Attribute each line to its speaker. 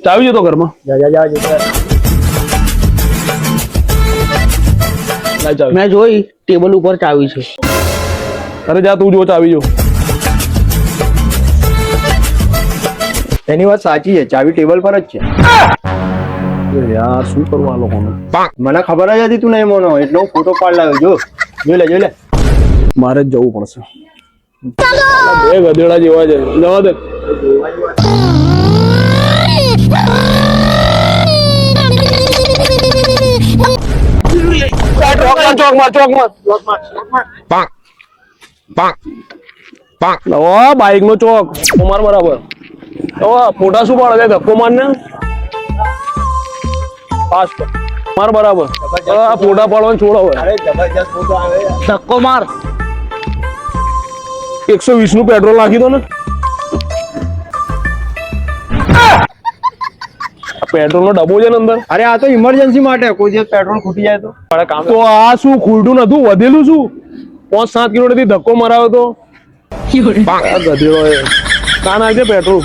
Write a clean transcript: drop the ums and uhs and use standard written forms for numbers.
Speaker 1: ચાવી જતો ઘરમાં
Speaker 2: મેં જોઈ ટેબલ ઉપર ચાવી છે.
Speaker 1: અરે જા તું જો ચાવી જો.
Speaker 3: એની વાત સાચી છે, ચાવી ટેબલ પર જ છે.
Speaker 1: યાર શું કરવું આ લોકોને?
Speaker 3: મને ખબર જ હતી તું નહીં મોનો, એટલે હું ફોટો પાડ લાવ્યો. જોઈ લે
Speaker 1: મારે જ જવું પડશે. બે ગધેડા જેવા છે, જવા દે. બાઈક નો ચોક કુમાર બરાબર. ફોટા શું પાડે ધક્કો માર ને ફાસ્ટ માર બરાબર. ફોટા પાડવાનું છોડ હવે.
Speaker 2: ધક્કો માર.
Speaker 1: 120 નું પેટ્રોલ નાખી દો ને. પેટ્રોલ નો ડબ્બો છે ને અંદર.
Speaker 3: અરે આ તો ઇમરજન્સી માટે, કોઈ દિવસ પેટ્રોલ ખૂટી જાય તો કામ.
Speaker 1: તો આ શું ખૂટું નતું, વધેલું શું? 5-7 કિલોમીટર થી ધક્કો મરાવ્યો તો ગધેડો કાં નાખજે પેટ્રોલ.